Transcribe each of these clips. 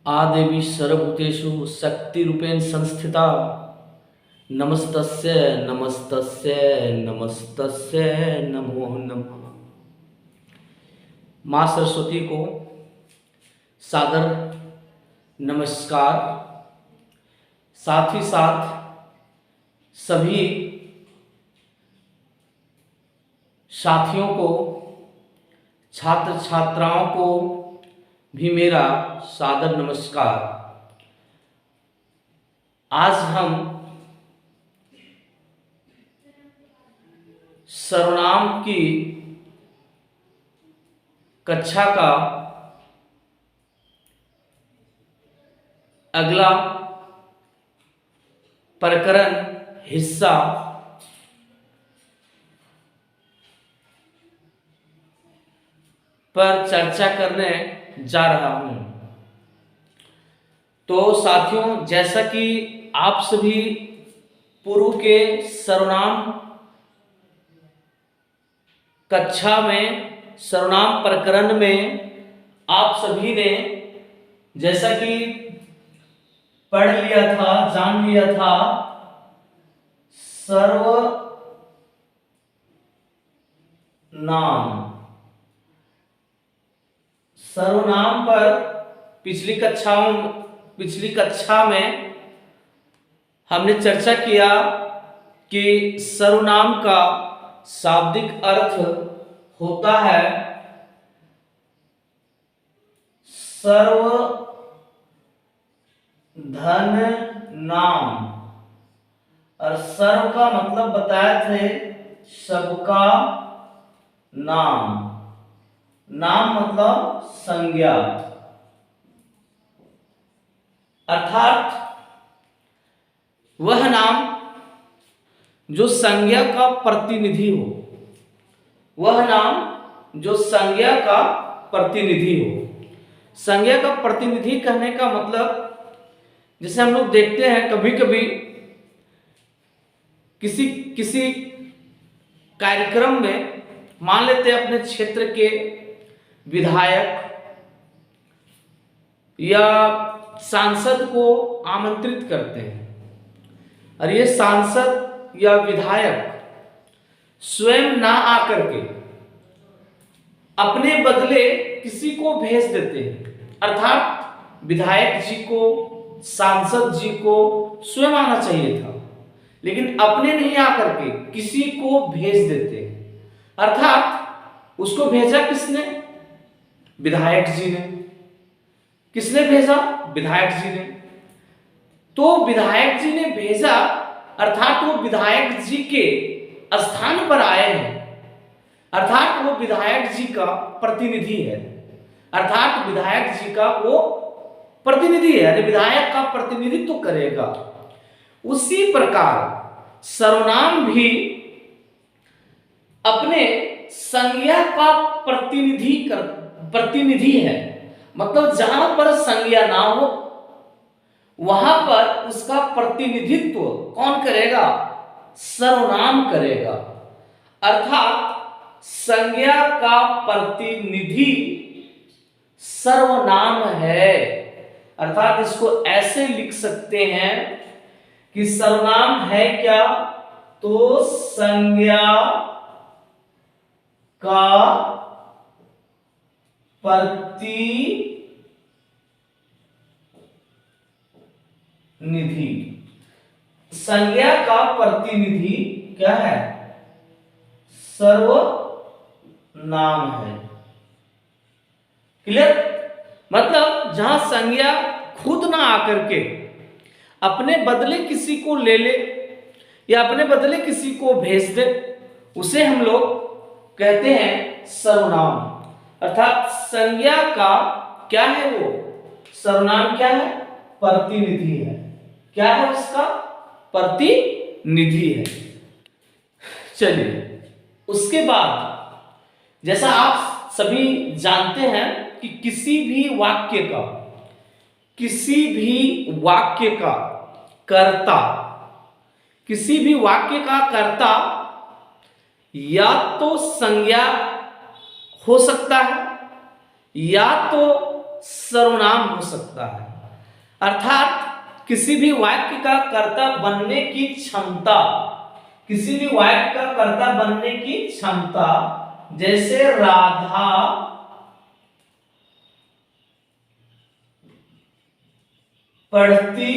आदेवी सर्वभूतेषु शक्तिरूपेण संस्थिता नमस्तस्यै नमस्तस्यै नमस्तस्यै नमो नमः। माँ सरस्वती को सादर नमस्कार। साथ ही साथ सभी साथियों को, छात्र छात्राओं को भी मेरा सादर नमस्कार। आज हम सर्वनाम की कक्षा का अगला प्रकरण हिस्सा पर चर्चा करने जा रहा हूं। तो साथियों, जैसा कि आप सभी पूर्व के सर्वनाम कक्षा में, सर्वनाम प्रकरण में आप सभी ने जैसा कि पढ़ लिया था, जान लिया था, सर्वनाम पर पिछली कक्षा में हमने चर्चा किया कि सर्वनाम का शाब्दिक अर्थ होता है सर्व धन नाम, और सर्व का मतलब बताए थे सबका नाम। नाम मतलब संज्ञा, अर्थात वह नाम जो संज्ञा का प्रतिनिधि हो, वह नाम जो संज्ञा का प्रतिनिधि हो। संज्ञा का प्रतिनिधि कहने का मतलब, जैसे हम लोग देखते हैं कभी कभी किसी कार्यक्रम में, मान लेते हैं अपने क्षेत्र के विधायक या सांसद को आमंत्रित करते हैं, और ये सांसद या विधायक स्वयं ना आकर के अपने बदले किसी को भेज देते हैं। अर्थात विधायक जी को, सांसद जी को स्वयं आना चाहिए था, लेकिन अपने नहीं आकर के किसी को भेज देते हैं। अर्थात उसको भेजा किसने? विधायक जी ने। किसने भेजा? विधायक जी ने। तो विधायक जी ने भेजा, अर्थात वो विधायक जी के स्थान पर आए हैं, अर्थात वो विधायक जी का प्रतिनिधि है, अर्थात विधायक जी का वो प्रतिनिधि है, यानी विधायक का प्रतिनिधित्व तो करेगा। उसी प्रकार सर्वनाम भी अपने संज्ञा का प्रतिनिधि है। मतलब जहां पर संज्ञा ना हो वहां पर उसका प्रतिनिधित्व कौन करेगा? सर्वनाम करेगा। अर्थात संज्ञा का प्रतिनिधि सर्वनाम है। अर्थात इसको ऐसे लिख सकते हैं कि सर्वनाम है क्या? तो संज्ञा का प्रतिनिधि। संज्ञा का प्रतिनिधि क्या है? सर्वनाम है। क्लियर? मतलब जहां संज्ञा खुद ना आकर के अपने बदले किसी को ले ले या अपने बदले किसी को भेज दे, उसे हम लोग कहते हैं सर्वनाम। अर्थात संज्ञा का क्या है? वो सर्वनाम क्या है? प्रतिनिधि है। क्या है उसका? प्रतिनिधि है। चलिए, उसके बाद जैसा आप सभी जानते हैं कि किसी भी वाक्य का कर्ता या तो संज्ञा हो सकता है या तो सर्वनाम हो सकता है। अर्थात किसी भी वाक्य का कर्ता बनने की क्षमता, किसी भी वाक्य का कर्ता बनने की क्षमता, जैसे राधा पढ़ती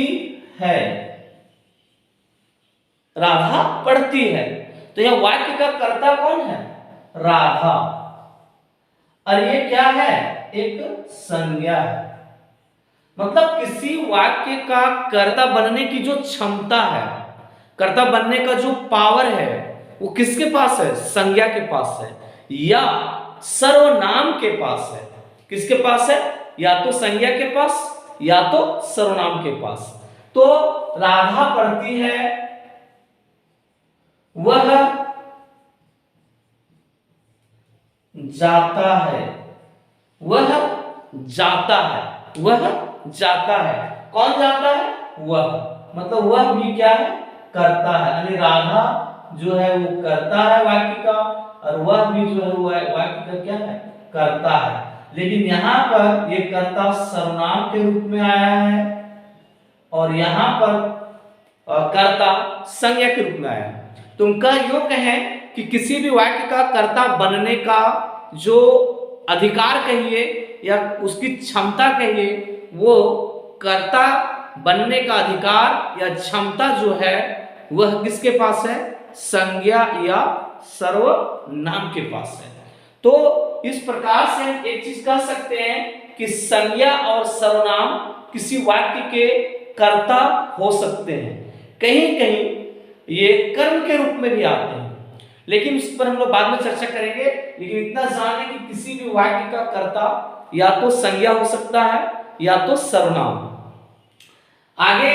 है, राधा पढ़ती है, तो यह वाक्य का कर्ता कौन है? राधा। और ये क्या है? एक संज्ञा है। मतलब किसी वाक्य का कर्ता बनने की जो क्षमता है, कर्ता बनने का जो पावर है, वो किसके पास है? संज्ञा के पास है या सर्वनाम के पास है। किसके पास है? या तो संज्ञा के पास या तो सर्वनाम के पास। तो राधा पढ़ती है, वह जाता है, वह जाता है, वह जाता है। कौन जाता है? वह। मतलब वह भी क्या है? करता है। यानी राधा जो है वो करता है वाक्य का, और वह भी जो है वो वाक्य का क्या है? करता है। लेकिन यहां पर ये कर्ता सर्वनाम के रूप में आया है और यहां पर कर्ता संज्ञा के रूप में आया है। तो उनका योग कहें कि किसी भी वाक्य का कर्ता बनने का जो अधिकार कहिए या उसकी क्षमता कहिए, वो कर्ता बनने का अधिकार या क्षमता जो है वह किसके पास है? संज्ञा या सर्वनाम के पास है। तो इस प्रकार से हम एक चीज कह सकते हैं कि संज्ञा और सर्वनाम किसी वाक्य के कर्ता हो सकते हैं। कहीं कहीं ये कर्म के रूप में भी आते हैं, लेकिन उस पर हम लोग बाद में चर्चा करेंगे। लेकिन इतना जाने कि किसी भी वाक्य का कर्ता या तो संज्ञा हो सकता है या तो सर्वनाम। आगे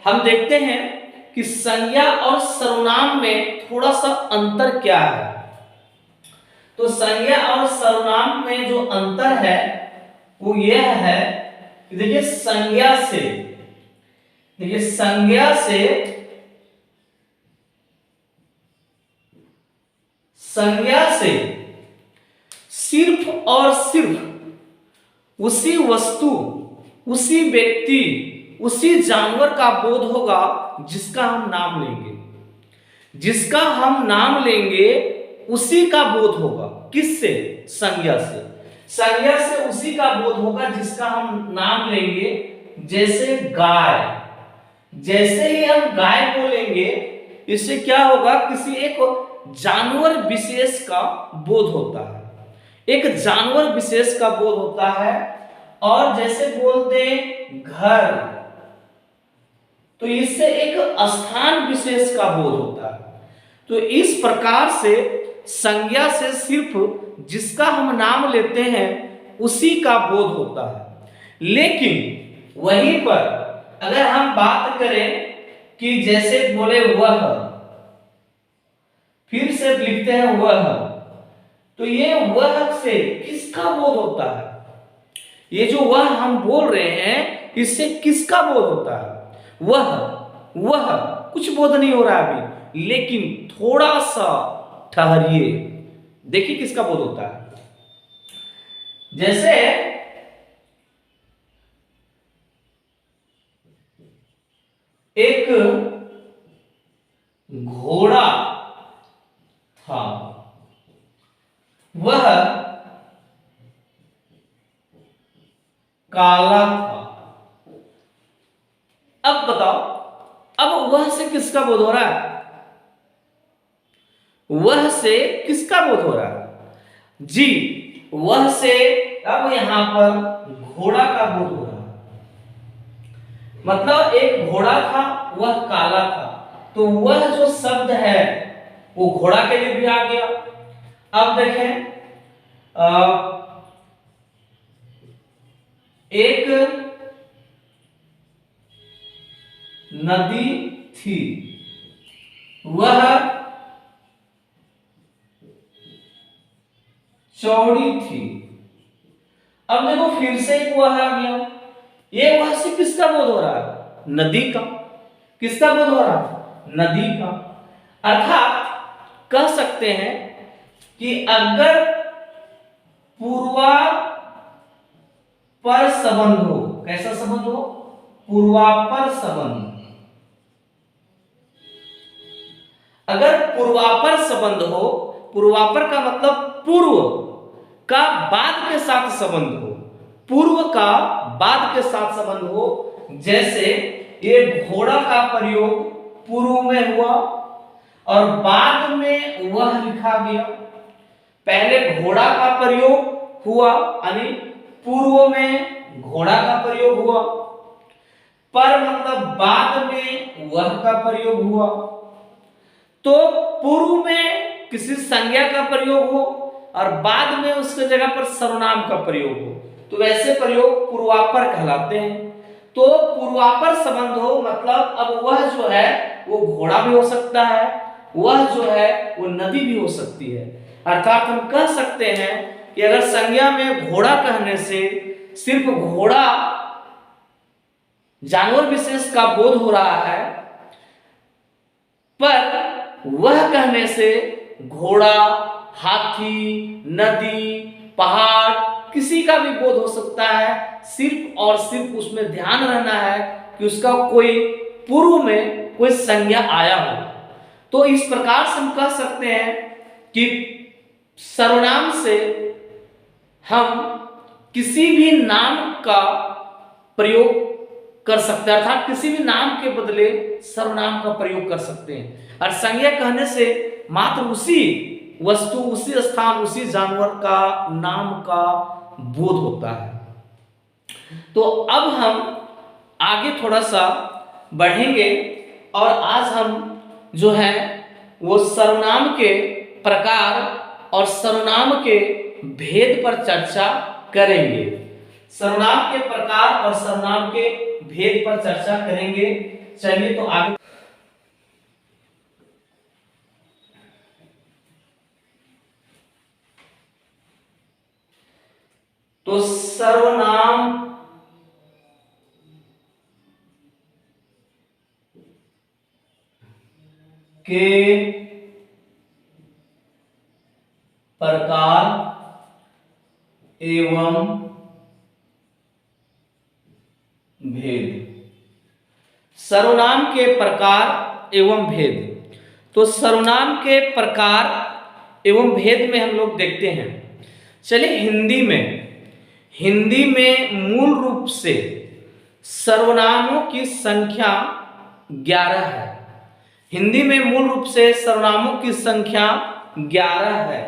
हम देखते हैं कि संज्ञा और सर्वनाम में थोड़ा सा अंतर क्या है। तो संज्ञा और सर्वनाम में जो अंतर है वो यह है कि देखिए संज्ञा से सिर्फ और सिर्फ उसी वस्तु, उसी व्यक्ति, उसी जानवर का बोध होगा जिसका हम नाम लेंगे। जिसका हम नाम लेंगे उसी का बोध होगा। किससे? संज्ञा से। संज्ञा से उसी का बोध होगा जिसका हम नाम लेंगे। जैसे गाय, जैसे ही हम गाय बोलेंगे, इससे क्या होगा? किसी एक जानवर विशेष का बोध होता है, एक जानवर विशेष का बोध होता है। और जैसे बोलते घर, तो इससे एक स्थान विशेष का बोध होता है। तो इस प्रकार से संज्ञा से सिर्फ जिसका हम नाम लेते हैं उसी का बोध होता है। लेकिन वहीं पर अगर हम बात करें कि जैसे बोले वह, फिर से लिखते हैं वह, तो ये वह से किसका बोध होता है? ये जो वह हम बोल रहे हैं इससे किसका बोध होता है? वह कुछ बोध नहीं हो रहा है अभी, लेकिन थोड़ा सा ठहरिए, देखिए किसका बोध होता है। जैसे एक घोड़ा था, वह काला था। अब बताओ, अब वह से किसका बोध हो रहा है? वह से किसका बोध हो रहा है? जी, वह से अब यहां पर घोड़ा का बोध हो रहा है। मतलब एक घोड़ा था, वह काला था, तो वह जो शब्द है वो घोड़ा के लिए भी आ गया। अब देखें, एक नदी थी, वह चौड़ी थी। अब देखो फिर से एक वह आ गया। ये वह से किसका बोध हो रहा है? नदी का। किसका बोध हो रहा है? नदी का। अर्थात कह सकते हैं कि अगर पूर्वा पर संबंध हो, कैसा संबंध हो? पूर्वापर संबंध। अगर पूर्वापर संबंध हो, पूर्वापर का मतलब पूर्व का बाद के साथ संबंध हो, पूर्व का बाद के साथ संबंध हो, जैसे ये घोड़ा का प्रयोग पूर्व में हुआ और बाद में वह लिखा गया। पहले घोड़ा का प्रयोग हुआ यानी पूर्व में घोड़ा का प्रयोग हुआ, पर मतलब बाद में वह का प्रयोग हुआ। तो पूर्व में किसी संज्ञा का प्रयोग हो और बाद में उसके जगह पर सर्वनाम का प्रयोग हो, तो वैसे प्रयोग पूर्वापर कहलाते हैं। तो पूर्वापर संबंध हो मतलब अब वह जो है वो घोड़ा भी हो सकता है, वह जो है वो नदी भी हो सकती है। अर्थात हम कह सकते हैं कि अगर संज्ञा में घोड़ा कहने से सिर्फ घोड़ा जानवर विशेष का बोध हो रहा है, पर वह कहने से घोड़ा, हाथी, नदी, पहाड़ किसी का भी बोध हो सकता है। सिर्फ और सिर्फ उसमें ध्यान रहना है कि उसका कोई पूर्व में कोई संज्ञा आया हो। तो इस प्रकार से हम कह सकते हैं कि सर्वनाम से हम किसी भी नाम का प्रयोग कर सकते हैं, अर्थात किसी भी नाम के बदले सर्वनाम का प्रयोग कर सकते हैं। और संज्ञा कहने से मात्र उसी वस्तु, उसी स्थान, उसी जानवर का नाम का बोध होता है। तो अब हम आगे थोड़ा सा बढ़ेंगे और आज हम जो है वो सर्वनाम के प्रकार और सर्वनाम के भेद पर चर्चा करेंगे। सर्वनाम के प्रकार और सर्वनाम के भेद पर चर्चा करेंगे। चलिए तो आगे। तो सर्वनाम के प्रकार एवं भेद। सर्वनाम के प्रकार एवं भेद। तो सर्वनाम के प्रकार एवं भेद में हम लोग देखते हैं। चलिए हिंदी में मूल रूप से सर्वनामों की संख्या 11 है। हिंदी में मूल रूप से सर्वनामों की संख्या 11 है।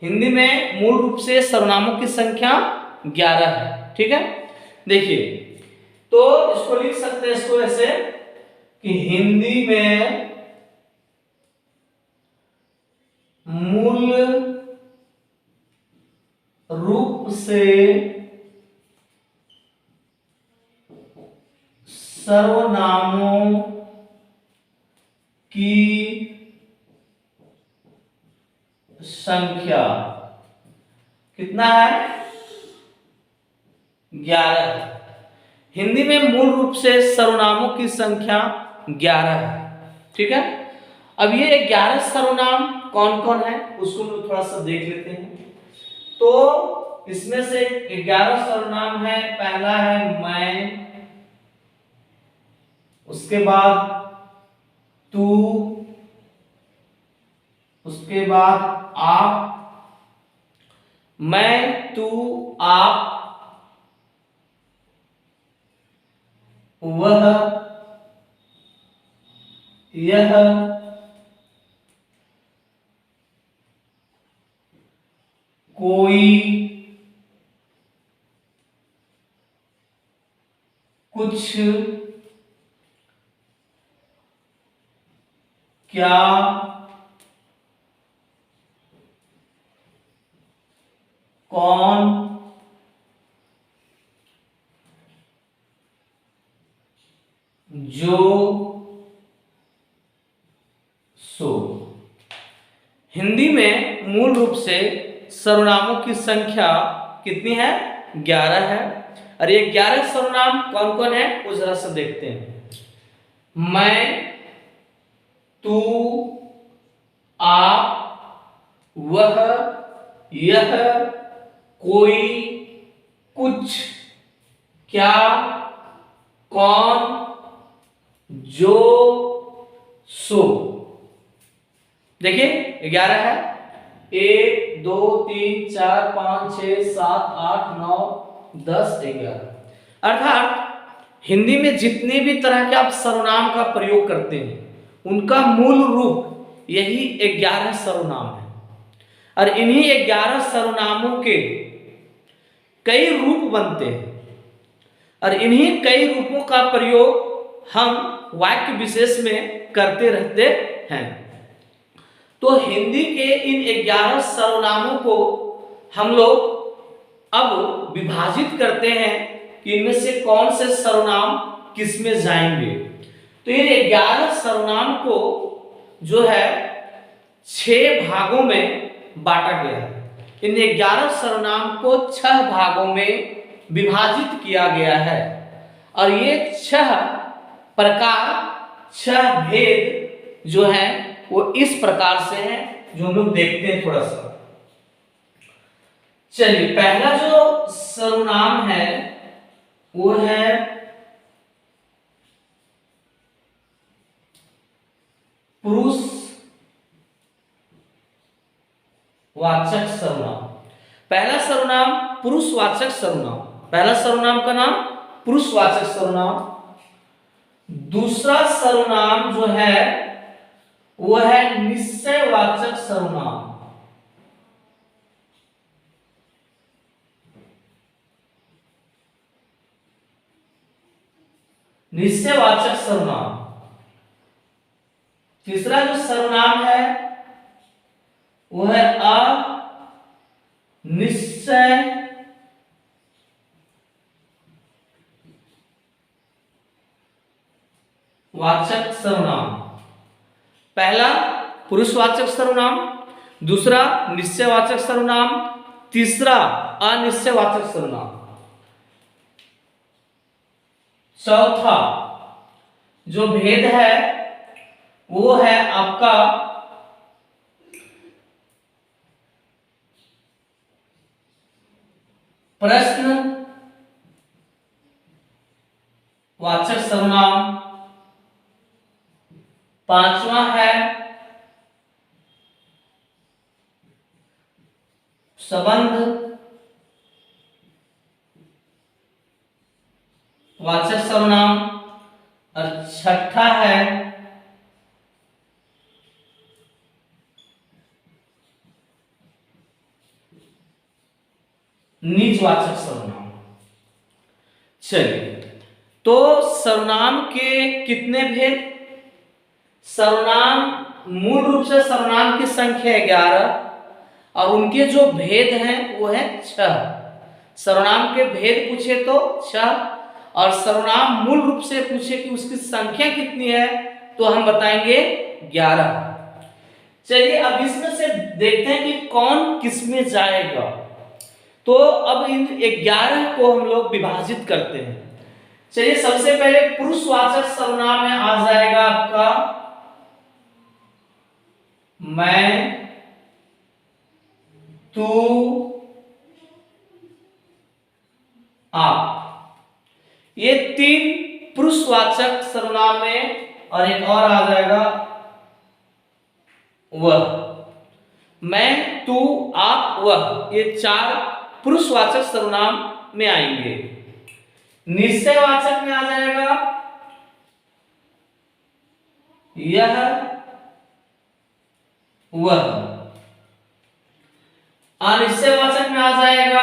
हिंदी में मूल रूप से सर्वनामों की संख्या 11 है। ठीक है, देखिए तो इसको लिख सकते हैं इसको ऐसे कि हिंदी में मूल रूप से सर्वनामों की संख्या कितना है? 11। हिंदी में मूल रूप से सर्वनामों की संख्या 11 है। ठीक है, अब ये 11 सर्वनाम कौन कौन है उसको हम थोड़ा सा देख लेते हैं। तो इसमें से 11 सर्वनाम है। पहला है मैं, उसके बाद तू, उसके बाद आप, मैं, तू, आप, वह, यह, कोई, कुछ, क्या, कौन, जो, सो। हिंदी में मूल रूप से सर्वनामों की संख्या कितनी है? 11 है। और ये 11 सर्वनाम कौन कौन है वो जरा सा देखते हैं। मैं, तू, आप, वह, यह, कोई, कुछ, क्या, कौन, जो, सो। देखिए 11 है, 1 2 3 4 5 6 7 8 9 10 11। अर्थात हिंदी में जितने भी तरह के आप सर्वनाम का प्रयोग करते हैं उनका मूल रूप यही 11 सर्वनाम है। और इन्हीं 11 सर्वनामों के कई रूप बनते हैं और इन्हीं कई रूपों का प्रयोग हम वाक्य विशेष में करते रहते हैं। तो हिंदी के इन 11 सर्वनामों को हम लोग अब विभाजित करते हैं कि इनमें से कौन से सर्वनाम किस में जाएंगे। तो इन 11 सर्वनाम को जो है 6 भागों में बांटा गया है। इन 11 सर्वनाम को 6 भागों में विभाजित किया गया है और ये 6 प्रकार, 6 भेद जो हैं वो इस प्रकार से हैं, जो हम लोग देखते हैं थोड़ा सा। चलिए, पहला जो सर्वनाम है वो है पुरुष वाचक सर्वनाम। पहला सर्वनाम पुरुषवाचक सर्वनाम। पहला सर्वनाम का नाम पुरुषवाचक सर्वनाम। दूसरा सर्वनाम जो है वो है निश्चयवाचक सर्वनाम। निश्चयवाचक सर्वनाम। तीसरा जो सर्वनाम है वो है अनिश्चय वाचक सर्वनाम। पहला पुरुषवाचक सर्वनाम, दूसरा निश्चयवाचक सर्वनाम, तीसरा अनिश्चयवाचक सर्वनाम। चौथा जो भेद है वो है आपका प्रश्न वाचक सर्वनाम। पांचवा है संबंध वाचक सर्वनाम और छठा है निजवाचक सर्वनाम। चलिए, तो सर्वनाम के कितने भेद? सर्वनाम मूल रूप से सर्वनाम की संख्या 11 और उनके जो भेद हैं वो है 6। सर्वनाम के भेद पूछे तो 6 और सर्वनाम मूल रूप से पूछे कि उसकी संख्या कितनी है तो हम बताएंगे 11। चलिए, अब इसमें से देखते हैं कि कौन किस में जाएगा। तो अब इन 11 को हम लोग विभाजित करते हैं। चलिए, सबसे पहले पुरुषवाचक सर्वनाम में आ जाएगा आपका मैं, तू, आप। ये 3 पुरुषवाचक सर्वनाम में और एक और आ जाएगा वह। मैं, तू, आप, वह, ये 4 पुरुषवाचक सर्वनाम में आएंगे। निश्चयवाचक में आ जाएगा यह, वह। अनिश्चयवाचक में आ जाएगा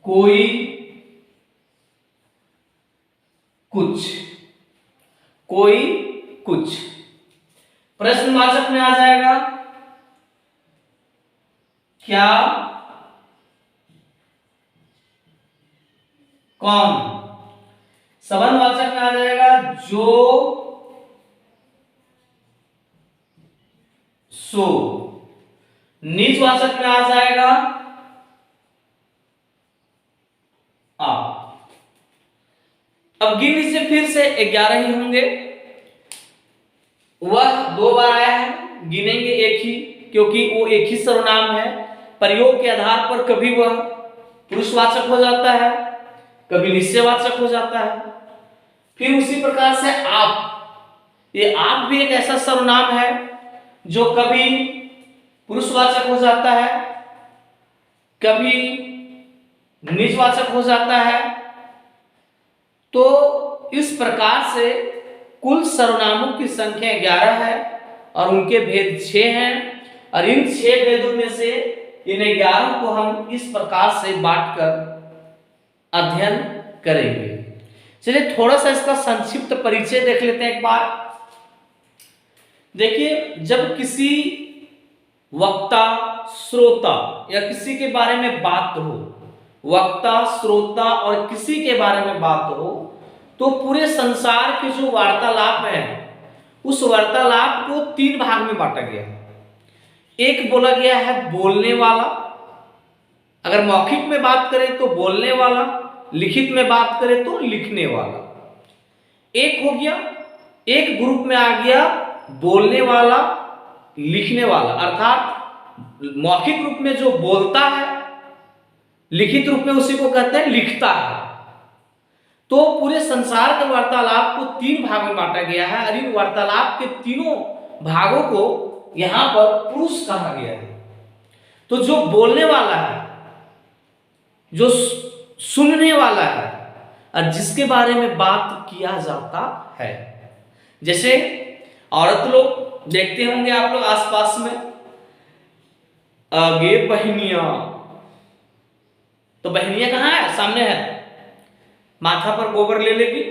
कोई, कुछ, कोई, कुछ। प्रश्नवाचक में आ जाएगा क्या, कौन। संबंधवाचक में आ जाएगा जो, सो। निजवाचक में आ जाएगा आप। अब गिन लीजिए, फिर से 11 ही होंगे। वह 2 बार आया है, गिनेंगे एक ही, क्योंकि वो एक ही सर्वनाम है। प्रयोग के आधार पर कभी वह पुरुषवाचक हो जाता है, कभी निश्चयवाचक हो जाता है। फिर उसी प्रकार से आप, ये आप भी एक ऐसा सर्वनाम है जो कभी पुरुषवाचक हो जाता है, कभी निजवाचक हो जाता है। तो इस प्रकार से कुल सर्वनामों की संख्या 11 है और उनके भेद 6 हैं, और इन 6 भेदों में से इन 11 को हम इस प्रकार से बांटकर अध्ययन करेंगे। चलिए थोड़ा सा इसका संक्षिप्त परिचय देख लेते हैं एक बार। देखिए, जब किसी वक्ता, श्रोता या किसी के बारे में बात हो, वक्ता, श्रोता और किसी के बारे में बात हो, तो पूरे संसार के जो वार्तालाप है, उस वार्तालाप को 3 भाग में बांटा गया है। एक बोला गया है बोलने वाला, अगर मौखिक में बात करें तो बोलने वाला, लिखित में बात करें तो लिखने वाला। एक हो गया, एक ग्रुप में आ गया बोलने वाला, लिखने वाला, अर्थात मौखिक रूप में जो बोलता है, लिखित रूप में उसी को कहते हैं लिखता है। तो पूरे संसार के वार्तालाप को 3 भाग में बांटा गया है, और इन वार्तालाप के तीनों भागों को यहां पर पुरुष कहा गया है। तो जो बोलने वाला है, जो सुनने वाला है, और जिसके बारे में बात किया जाता है, जैसे औरत लोग देखते होंगे आप लोग आसपास में, आगे बहनियां, तो बहनियां कहाँ है? सामने है, माथा पर गोबर ले लेगी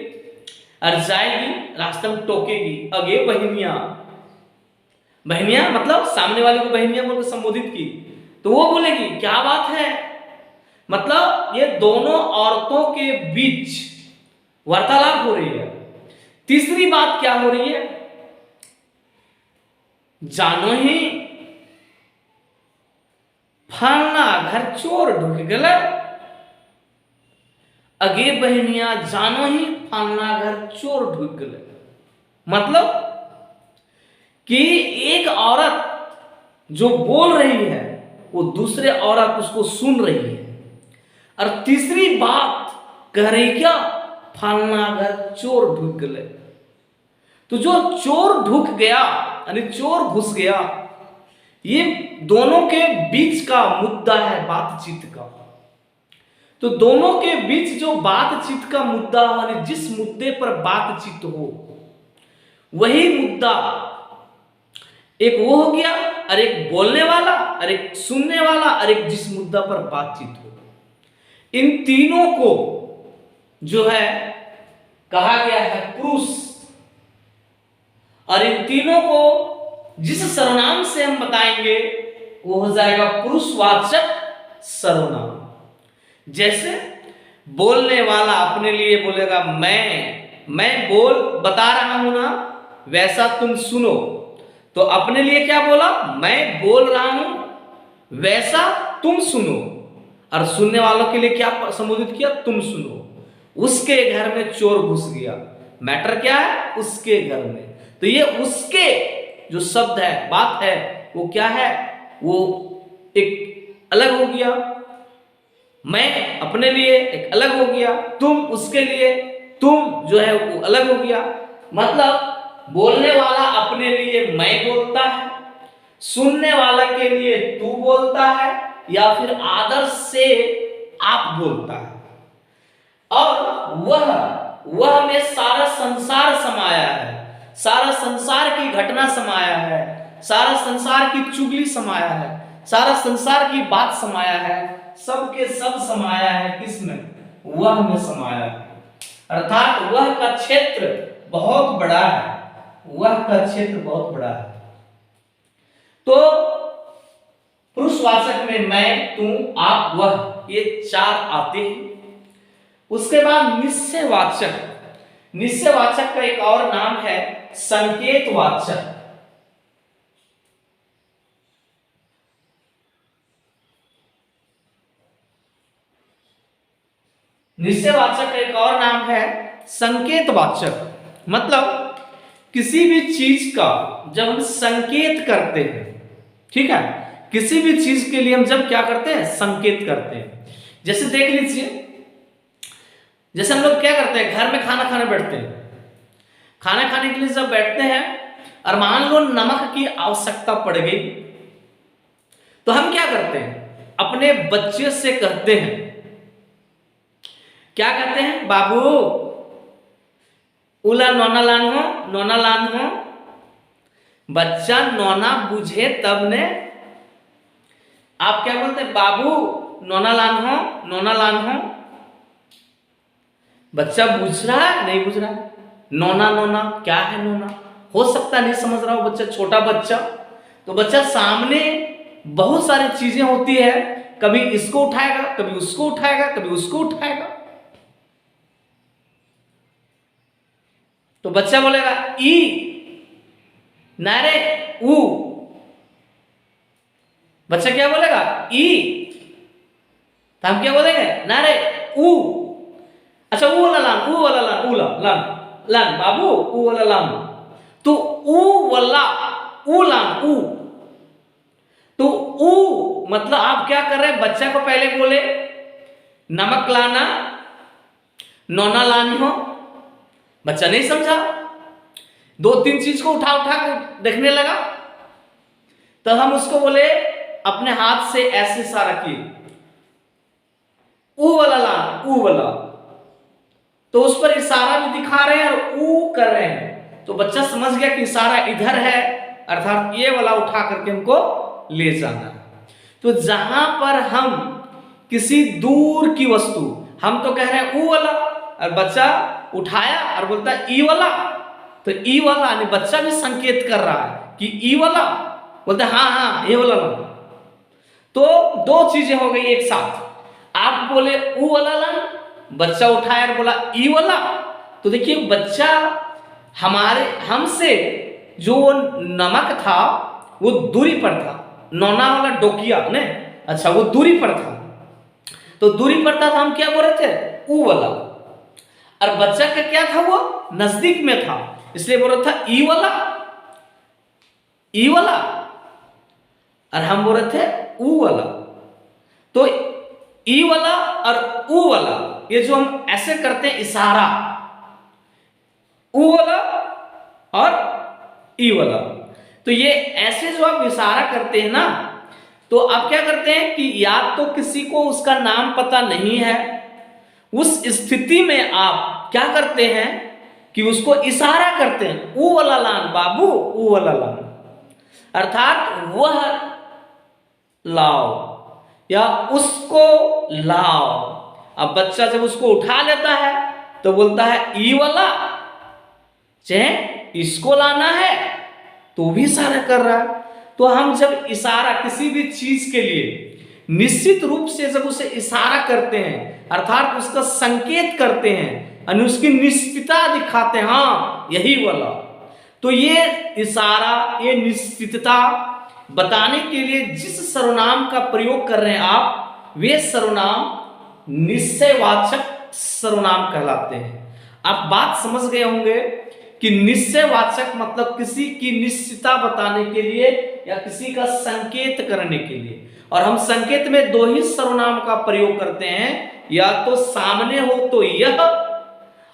और जाएगी, रास्ते में टोकेगी, अगे बहनियां। बहनियां मतलब सामने वाले को बहनियां बोलकर संबोधित की, तो वो बोलेगी क्या बात है, मतलब ये दोनों औरतों के बीच वार्तालाप हो रही है। तीसरी बात क्या हो रही है? जानो ही फलना घर चोर ढुक गल, अगे बहनिया जानो ही फलना घर चोर ढुक गल। मतलब कि एक औरत जो बोल रही है, वो दूसरे औरत उसको सुन रही है, और तीसरी बात कह रही क्या? फलना घर चोर ढुक गए। तो जो चोर ढुक गया यानी चोर घुस गया, ये दोनों के बीच का मुद्दा है बातचीत का। तो दोनों के बीच जो बातचीत का मुद्दा हो, यानी जिस मुद्दे पर बातचीत हो, वही मुद्दा एक वो हो गया, और एक बोलने वाला, और एक सुनने वाला, और एक जिस मुद्दा पर बातचीत हो। इन तीनों को जो है कहा गया है पुरुष, और इन तीनों को जिस सर्वनाम से हम बताएंगे वो हो जाएगा पुरुषवाचक सर्वनाम। जैसे बोलने वाला अपने लिए बोलेगा मैं बोल बता रहा हूं ना, वैसा तुम सुनो। तो अपने लिए क्या बोला? मैं बोल रहा हूं, वैसा तुम सुनो। और सुनने वालों के लिए क्या संबोधित किया? तुम सुनो। उसके घर में चोर घुस गया, मैटर क्या है? उसके घर में। तो ये उसके जो शब्द है, बात है, वो क्या है? वो एक अलग हो गया, मैं अपने लिए एक अलग हो गया, तुम उसके लिए, तुम जो है वो अलग हो गया। मतलब बोलने वाला अपने लिए मैं बोलता है, सुनने वाला के लिए तू बोलता है, या फिर आदर से आप बोलता है। और वह में सारा संसार समाया है, सारा संसार की घटना समाया है, सारा संसार की चुगली समाया है, सारा संसार की बात समाया है, सबके सब समाया है। किसमें? वह में समाया है। अर्थात वह का क्षेत्र बहुत बड़ा है, वह का क्षेत्र बहुत बड़ा है। तो पुरुषवाचक में मैं, तू, आप, वह, ये 4 आते हैं। उसके बाद निश्चयवाचक, निश्चयवाचक का एक और नाम है संकेतवाचक। निश्चयवाचक का एक और नाम है संकेतवाचक। मतलब किसी भी चीज का जब हम संकेत करते हैं, ठीक है, किसी भी चीज के लिए हम जब क्या करते हैं? संकेत करते हैं। जैसे देख लीजिए, जैसे हम लोग क्या करते हैं, घर में खाना खाने बैठते हैं, खाना खाने के लिए जब बैठते हैं और मान लो नमक की आवश्यकता पड़ गई, तो हम क्या करते हैं, अपने बच्चे से कहते हैं, क्या कहते हैं, बाबू उला नोना लान हो, नोना लान हो। बच्चा नोना बुझे तब ने आप क्या बोलते हैं, बाबू नोना लान हो, नोना लान हो। बच्चा बुझ रहा है, नहीं बुझ रहा है, नोना नोना क्या है, नोना हो सकता नहीं समझ रहा हो बच्चा, छोटा बच्चा। तो बच्चा सामने बहुत सारी चीजें होती है, कभी इसको उठाएगा, कभी उसको उठाएगा, कभी उसको उठाएगा। तो बच्चा बोलेगा ई, नारे ऊ। बच्चा क्या बोलेगा, ई। तो हम क्या बोलेंगे, नारे ऊ। अच्छा ऊ वाला लान, ऊ वाला लान, ऊ लान लान बाबू, ऊ वाला लान। तो ऊ वाला, ऊ लान, ऊ। तो ऊ मतलब आप क्या कर रहे हैं, बच्चा को पहले बोले नमक लाना, नोना लानी हो। बच्चा नहीं समझा, दो तीन चीज को उठा उठा के देखने लगा। तब हम उसको बोले अपने हाथ से ऐसे इशारा किए, ऊ वाला लान, ऊ वाला। तो उस पर इशारा भी दिखा रहे हैं और ऊ कर रहे हैं। तो बच्चा समझ गया कि इशारा इधर है, अर्थात ये वाला उठा करके हमको ले जाना है। तो जहां पर हम किसी दूर की वस्तु, हम तो कह रहे हैं ऊ वाला, और बच्चा उठाया और बोलता है ई वाला। तो ई वाला यानी बच्चा भी संकेत कर रहा है कि ई वाला, बोलता है हाँ हाँ ये वाला लाना। तो दो चीजें हो गई एक साथ, आप बोले ऊ वाला लाना, बच्चा उठाया और बोला ई वाला। तो देखिए बच्चा हमारे हमसे जो नमक था वो दूरी पर था, नौना वाला डोकिया ने, अच्छा वो दूरी पर था। तो दूरी पर था तो हम क्या बोल रहे थे, ऊ वाला। और बच्चा का क्या था, वो नजदीक में था, इसलिए बोल रहा था ई वाला, ई वाला। और हम बोल रहे थे ऊ वाला। तो ई वाला और ऊ वाला, ये जो हम ऐसे करते हैं इशारा, ऊ वाला और ई वाला, तो ये ऐसे जो आप इशारा करते हैं ना, तो आप क्या करते हैं कि या तो किसी को उसका नाम पता नहीं है, उस स्थिति में आप क्या करते हैं कि उसको इशारा करते हैं, ऊ वाला लान बाबू, ऊ वाला लान, अर्थात वह लाओ या उसको लाओ। अब बच्चा जब उसको उठा लेता है तो बोलता है ई वाला, चाहे इसको लाना है, तो भी इशारा कर रहा है। तो हम जब इशारा किसी भी चीज के लिए निश्चित रूप से जब उसे इशारा करते हैं, अर्थात उसका संकेत करते हैं, यानी उसकी निश्चितता दिखाते हैं, हाँ यही वाला, तो ये इशारा, ये निश्चितता बताने के लिए जिस सर्वनाम का प्रयोग कर रहे हैं आप, वे सर्वनाम निश्चयवाचक सर्वनाम कहलाते हैं। आप बात समझ गए होंगे कि निश्चयवाचक मतलब किसी की निश्चितता बताने के लिए या किसी का संकेत करने के लिए। और हम संकेत में दो ही सर्वनाम का प्रयोग करते हैं, या तो सामने हो तो यह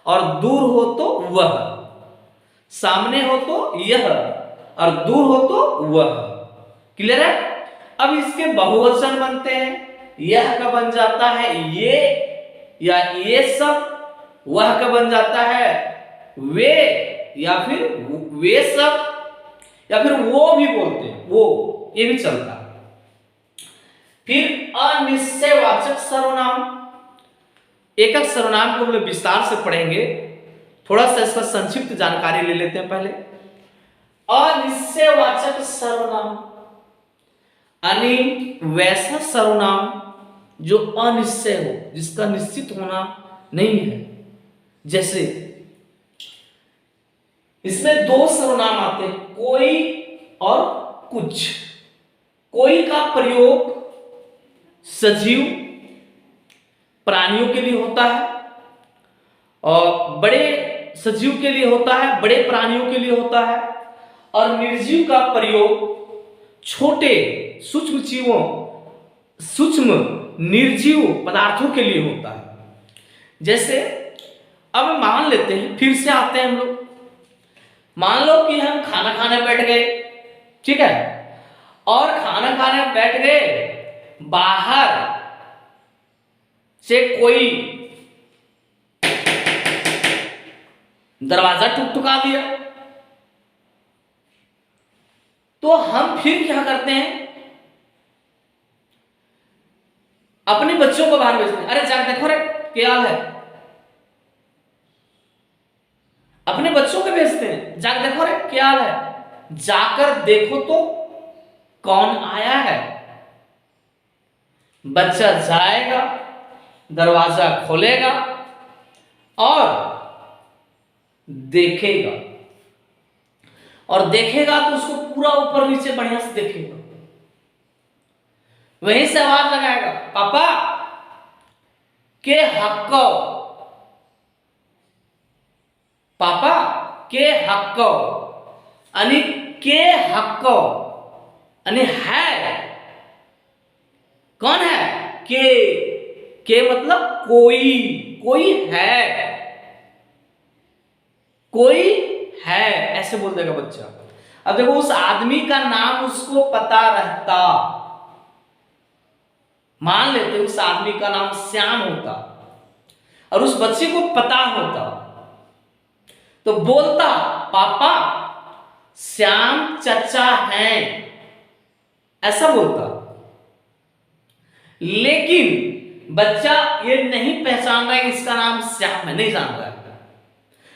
और दूर हो तो वह। सामने हो तो यह और दूर हो तो वह। क्लियर है? अब इसके बहुवचन बनते हैं, यह का बन जाता है ये या ये सब, वह का बन जाता है वे या फिर वे सब, या फिर वो भी बोलते हैं, वो, ये भी चलता है। फिर अनिश्चयवाचक सर्वनाम, एक एक सर्वनाम को हम लोग विस्तार से पढ़ेंगे, थोड़ा सा इसका संक्षिप्त जानकारी ले लेते हैं पहले। अनिश्चयवाचक सर्वनाम यानी वैसा सर्वनाम जो अनिश्चय हो, जिसका निश्चित होना नहीं है। जैसे इसमें दो सर्वनाम आते हैं, कोई और कुछ। कोई का प्रयोग सजीव प्राणियों के लिए होता है और बड़े सजीव के लिए होता है, बड़े प्राणियों के लिए होता है। और निर्जीव का प्रयोग छोटे सूक्ष्म जीवों, सूक्ष्म निर्जीव पदार्थों के लिए होता है। जैसे अब मान लेते हैं, फिर से आते हैं हम लोग, मान लो कि हम खाना खाने बैठ गए, ठीक है, और खाना खाने बैठ गए, बाहर से कोई दरवाजा ठुकठुका दिया, तो हम फिर क्या करते हैं, अपने बच्चों को बाहर भेजते हैं, अरे जाके देखो रे क्या हाल है, अपने बच्चों को भेजते हैं, जाके देखो रे क्या हाल है, जाकर देखो तो कौन आया है। बच्चा जाएगा, दरवाजा खोलेगा और देखेगा, और देखेगा तो उसको पूरा ऊपर नीचे बढ़िया से देखेगा, वहीं से आवाज लगाएगा, पापा के हक्को, पापा के हक्को, यानी के हक्को यानी है, कौन है, के मतलब कोई है, कोई है, ऐसे बोल देगा बच्चा। अब देखो उस आदमी का नाम उसको पता रहता, मान लेते उस आदमी का नाम श्याम होता और उस बच्चे को पता होता, तो बोलता पापा श्याम चचा हैं, ऐसा बोलता। लेकिन बच्चा ये नहीं पहचान रहा है कि इसका नाम श्याम है, नहीं जान रहा है,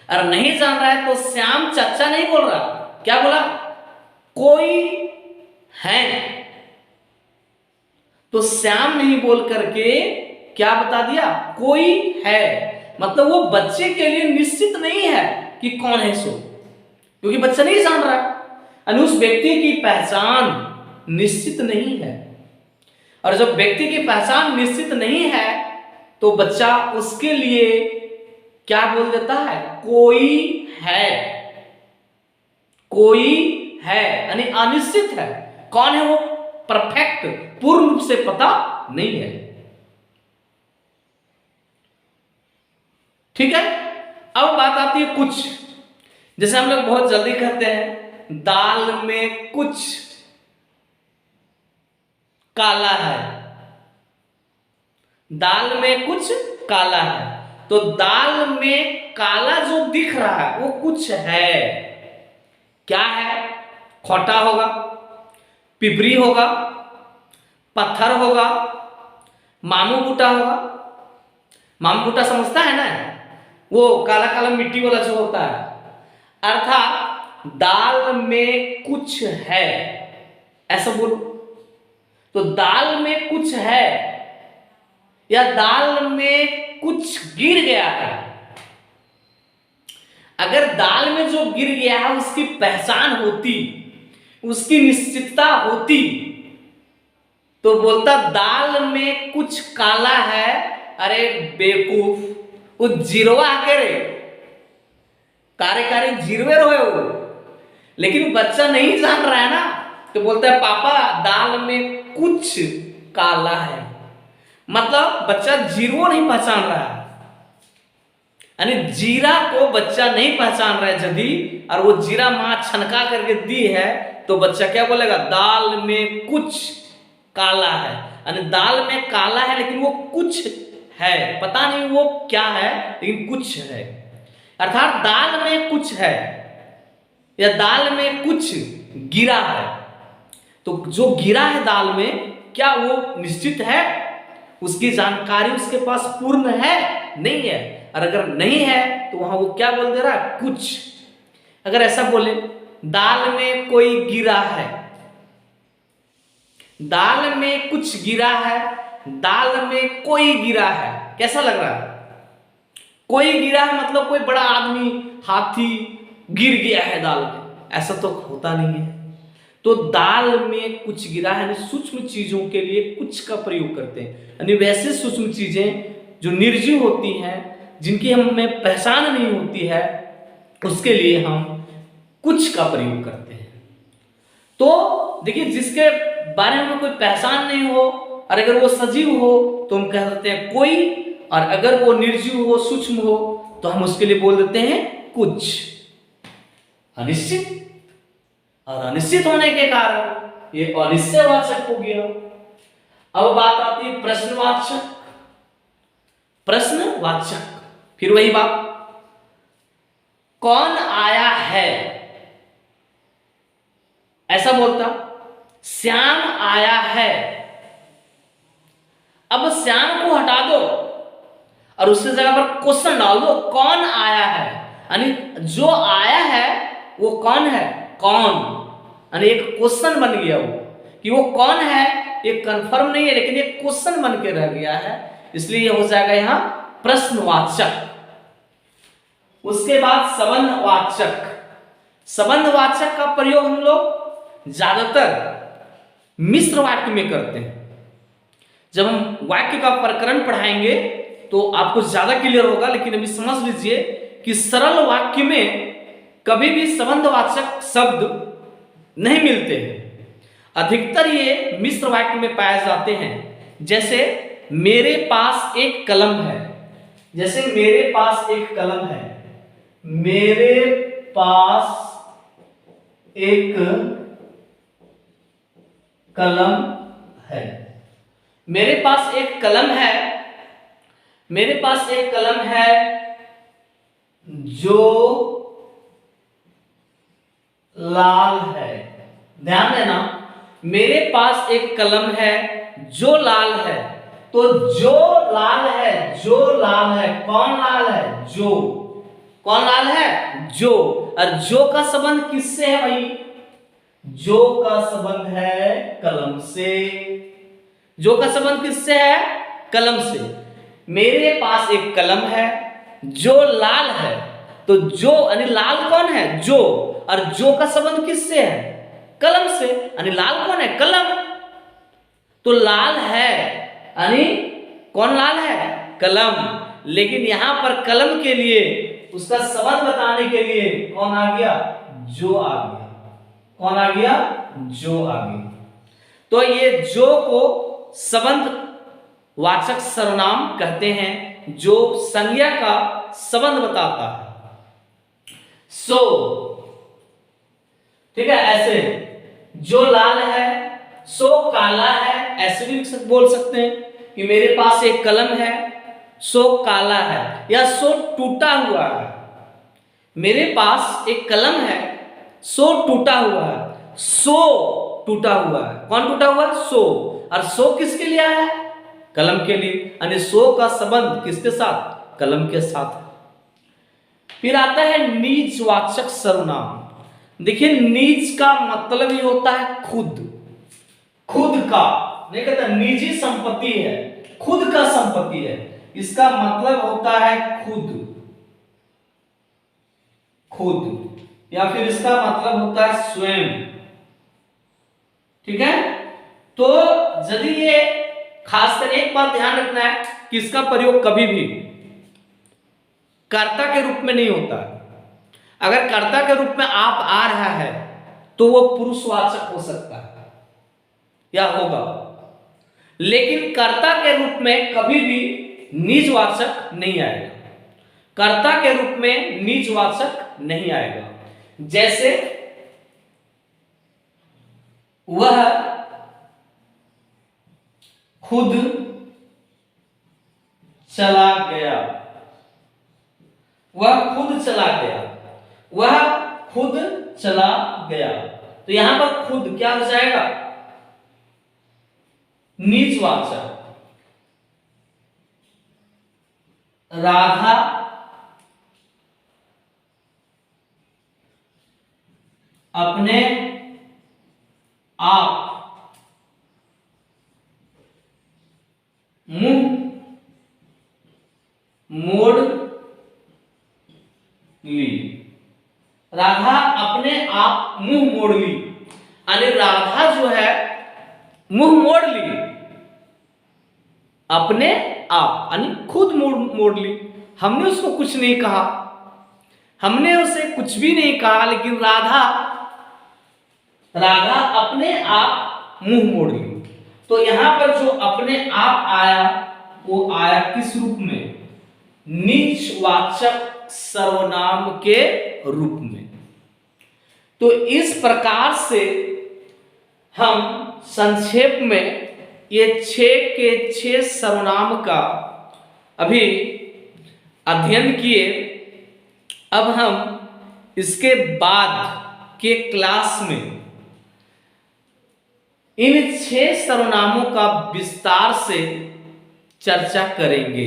और नहीं जान रहा है तो श्याम चचा नहीं बोल रहा, क्या बोला, कोई है, तो श्याम नहीं बोल करके क्या बता दिया, कोई है, मतलब वो बच्चे के लिए निश्चित नहीं है कि कौन है सो, क्योंकि बच्चा नहीं जान रहा है, उस व्यक्ति की पहचान निश्चित नहीं है, और जब व्यक्ति की पहचान निश्चित नहीं है तो बच्चा उसके लिए क्या बोल देता है, कोई है, कोई है, यानी अनिश्चित है, कौन है वो परफेक्ट पूर्ण रूप से पता नहीं है, ठीक है। अब बात आती है कुछ, जैसे हम लोग बहुत जल्दी कहते हैं दाल में कुछ काला है, दाल में कुछ काला है, तो दाल में काला जो दिख रहा है वो कुछ है, क्या है, खोटा होगा, पिपरी होगा, पत्थर होगा, मामू बूटा होगा, मामू बूटा समझता है ना, वो काला काला मिट्टी वाला जो होता है, अर्थात दाल में कुछ है, ऐसा बोलो, तो दाल में कुछ है या दाल में कुछ गिर गया है, अगर दाल में जो गिर गया है उसकी पहचान होती, उसकी निश्चितता होती, तो बोलता दाल में कुछ काला है, अरे बेवकूफ, वो जीरवा करे, कारे कारे जीरवे रोए हो, लेकिन बच्चा नहीं जान रहा है ना, तो बोलता है पापा दाल में कुछ काला है, मतलब बच्चा जीरो नहीं पहचान रहा है, यानी जीरा को बच्चा नहीं पहचान रहा है यदि, और वो जीरा मां छनका करके दी है, तो बच्चा क्या बोलेगा, दाल में कुछ काला है, यानी दाल में काला है लेकिन वो कुछ है, पता नहीं वो क्या है लेकिन कुछ है, अर्थात दाल में कुछ है या दाल में कुछ गिरा है, तो जो गिरा है दाल में क्या वो निश्चित है, उसकी जानकारी उसके पास पूर्ण है, नहीं है, और अगर नहीं है तो वहां वो क्या बोल दे रहा है, कुछ। अगर ऐसा बोले दाल में कोई गिरा है, दाल में कुछ गिरा है, दाल में कोई गिरा है, कैसा लग रहा है, कोई गिरा है मतलब कोई बड़ा आदमी, हाथी गिर गया है दाल में, ऐसा तो होता नहीं है, तो दाल में कुछ गिरा है, सूक्ष्म चीजों के लिए कुछ का प्रयोग करते हैं, यानी वैसे सूक्ष्म चीजें जो निर्जीव होती हैं, जिनकी हमें पहचान नहीं होती है, उसके लिए हम कुछ का प्रयोग करते हैं। तो देखिए जिसके बारे में कोई पहचान नहीं हो और अगर वो सजीव हो तो हम कह देते हैं कोई, और अगर वो निर्जीव हो, सूक्ष्म हो, तो हम उसके लिए बोल देते हैं कुछ। अनिश्चित, और अनिश्चित होने के कारण ये अनिश्चयवाचक हो गया। अब बात आती है प्रश्नवाचक। प्रश्नवाचक, फिर वही बात, कौन आया है, ऐसा बोलता, श्याम आया है। अब श्याम को हटा दो और उसकी जगह पर क्वेश्चन डाल दो, कौन आया है, यानी जो आया है वो कौन है, कौन, यानी एक क्वेश्चन बन गया वो, कि वो कौन है ये कंफर्म नहीं है, लेकिन एक क्वेश्चन बन के रह गया है, इसलिए हो जाएगा यहां प्रश्नवाचक। उसके बाद संबंधवाचक। संबंधवाचक का प्रयोग हम लोग ज्यादातर मिश्र वाक्य में करते हैं। जब हम वाक्य का प्रकरण पढ़ाएंगे तो आपको ज्यादा क्लियर होगा, लेकिन अभी समझ लीजिए कि सरल वाक्य में कभी भी संबंधवाचक शब्द नहीं मिलते हैं, अधिकतर ये मिश्र वाक्य में पाए जाते हैं। जैसे मेरे पास एक कलम है, जैसे मेरे पास एक कलम है, मेरे पास एक कलम है, मेरे पास एक कलम है, मेरे पास एक कलम है जो लाल है। ध्यान देना, मेरे पास एक कलम है जो लाल है, तो जो लाल है, जो लाल है, कौन लाल है, जो, कौन लाल है, जो, और जो का संबंध किससे है भाई, जो का संबंध है कलम से, जो का संबंध किससे है, कलम से। मेरे पास एक कलम है जो लाल है, तो जो यानी लाल कौन है, जो, और जो का संबंध किससे है, कलम से, यानी लाल कौन है, कलम, तो लाल है यानी कौन लाल है, कलम। लेकिन यहां पर कलम के लिए उसका संबंध बताने के लिए कौन आ गया, जो आ गया, कौन आ गया, जो आ गया। तो ये जो को संबंध वाचक सर्वनाम कहते हैं, जो संज्ञा का संबंध बताता है। सो, ठीक है, ऐसे जो लाल है, सो काला है, ऐसे भी बोल सकते हैं कि मेरे पास एक कलम है, सो काला है, या सो टूटा हुआ है। मेरे पास एक कलम है, सो टूटा हुआ है, सो टूटा हुआ है, कौन टूटा हुआ है, सो, और सो किसके लिए आया है, कलम के लिए, यानी सो का संबंध किसके साथ, कलम के साथ। फिर आता है निजवाचक सर्वनाम। देखिए निज का मतलब ही होता है खुद, खुद का, नहीं कहता निजी संपत्ति है, खुद का संपत्ति है, इसका मतलब होता है खुद, खुद, या फिर इसका मतलब होता है स्वयं। ठीक है, तो यदि ये खासकर एक बात ध्यान रखना है कि इसका प्रयोग कभी भी कर्ता के रूप में नहीं होता है। अगर कर्ता के रूप में आप आ रहा है तो वो पुरुषवाचक हो सकता है या होगा, लेकिन कर्ता के रूप में कभी भी निजवाचक नहीं आएगा, कर्ता के रूप में निजवाचक नहीं आएगा। जैसे वह खुद चला गया, वह खुद चला गया, वह खुद चला गया, तो यहां पर खुद क्या हो जाएगा, निजवाचक। राधा अपने आप मुंह मोड़ ली, राधा अपने आप मुंह मोड़ ली, यानी राधा जो है मुंह मोड़ ली, अपने आप यानी खुद मोड़ ली। हमने उसको कुछ नहीं कहा, हमने उसे कुछ भी नहीं कहा, लेकिन राधा अपने आप मुंह मोड़ ली। तो यहां पर जो अपने आप आया वो आया किस रूप में? नीचवाचक सर्वनाम के रूप में। तो इस प्रकार से हम संक्षेप में ये 6 के 6 सर्वनाम का अभी अध्ययन किए। अब हम इसके बाद के क्लास में इन 6 सर्वनामों का विस्तार से चर्चा करेंगे।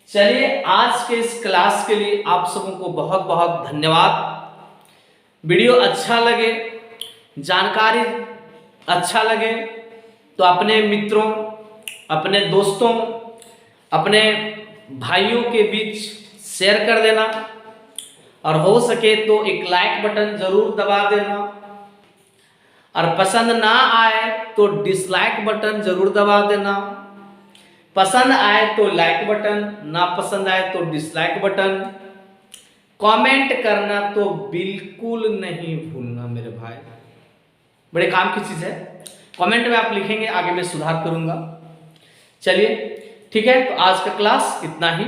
चलिए, आज के इस क्लास के लिए आप सबों को बहुत बहुत धन्यवाद। वीडियो अच्छा लगे, जानकारी अच्छा लगे तो अपने मित्रों, अपने दोस्तों, अपने भाइयों के बीच शेयर कर देना, और हो सके तो एक लाइक बटन जरूर दबा देना, और पसंद ना आए तो डिसलाइक बटन जरूर दबा देना। पसंद आए तो लाइक बटन, ना पसंद आए तो डिसलाइक बटन। कमेंट करना तो बिल्कुल नहीं भूलना मेरे भाई, बड़े काम की चीज है। कमेंट में आप लिखेंगे, आगे मैं सुधार करूंगा। चलिए ठीक है, तो आज का क्लास इतना ही।